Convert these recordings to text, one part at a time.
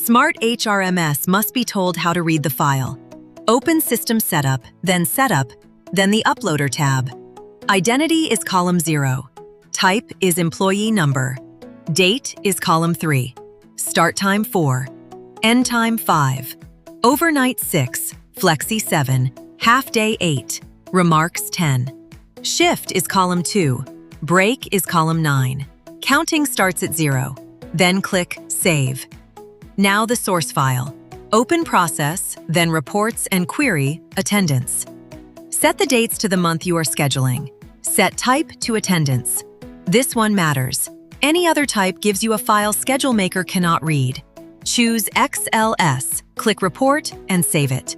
SmartHRMS must be told how to read the file. Open System Setup, then Setup, then the Uploader tab. Identity is column 0. Type is employee number. Date is column 3. Start time 4. End time 5. Overnight 6. Flexi 7. Half day 8. Remarks 10. Shift is column 2. Break is column 9. Counting starts at 0. Then click Save. Now the source file. Open Process, then Reports and Query, Attendance. Set the dates to the month you are scheduling. Set type to attendance. This one matters. Any other type gives you a file Schedule Maker cannot read. Choose XLS, click Report, and save it.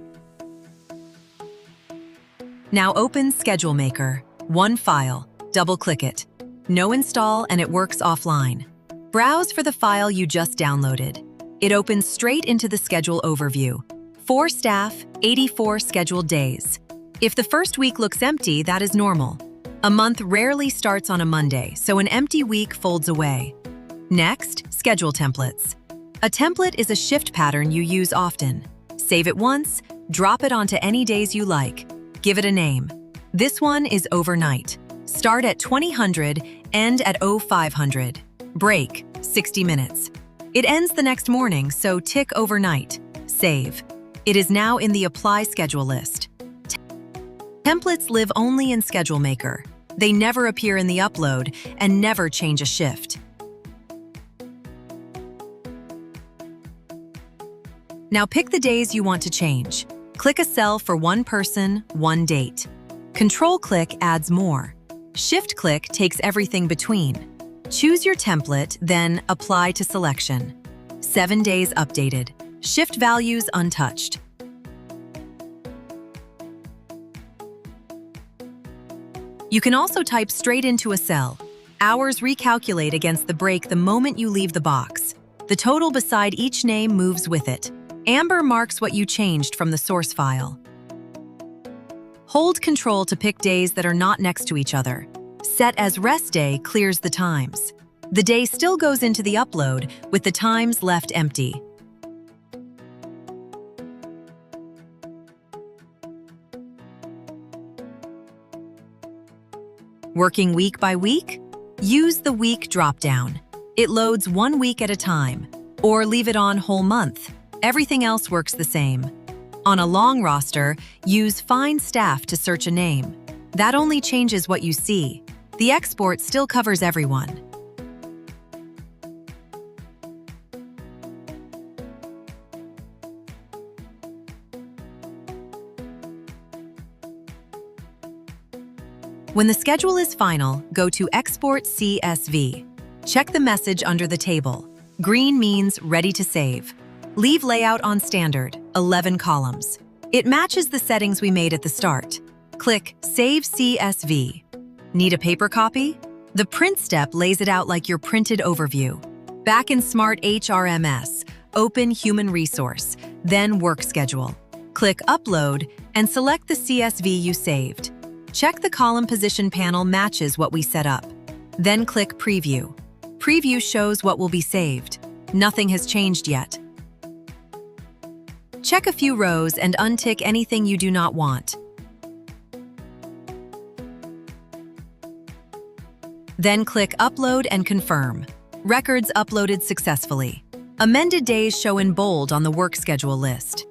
Now open Schedule Maker. One file. Double-click it. No install and it works offline. Browse for the file you just downloaded. It opens straight into the schedule overview. 4 staff, 84 scheduled days. If the first week looks empty, that is normal. A month rarely starts on a Monday, so an empty week folds away. Next, schedule templates. A template is a shift pattern you use often. Save it once, drop it onto any days you like. Give it a name. This one is overnight. Start at 2000, end at 0500. Break, 60 minutes. It ends the next morning, so tick overnight. Save. It is now in the Apply Schedule list. Templates live only in Schedule Maker. They never appear in the upload and never change a shift. Now pick the days you want to change. Click a cell for one person, one date. Control-click adds more. Shift-click takes everything between. Choose your template, then Apply to Selection. 7 days updated. Shift values untouched. You can also type straight into a cell. Hours recalculate against the break the moment you leave the box. The total beside each name moves with it. Amber marks what you changed from the source file. Hold Control to pick days that are not next to each other. Set as Rest Day clears the times. The day still goes into the upload, with the times left empty. Working week by week? Use the Week dropdown. It loads 1 week at a time, or leave it on whole month. Everything else works the same. On a long roster, use Find Staff to search a name. That only changes what you see. The export still covers everyone. When the schedule is final, go to Export CSV. Check the message under the table. Green means ready to save. Leave layout on standard, 11 columns. It matches the settings we made at the start. Click Save CSV. Need a paper copy? The print step lays it out like your printed overview. Back in SmartHRMS, open Human Resource, then Work Schedule. Click Upload and select the CSV you saved. Check the column position panel matches what we set up. Then click Preview. Preview shows what will be saved. Nothing has changed yet. Check a few rows and untick anything you do not want. Then click Upload and confirm. Records uploaded successfully. Amended days show in bold on the work schedule list.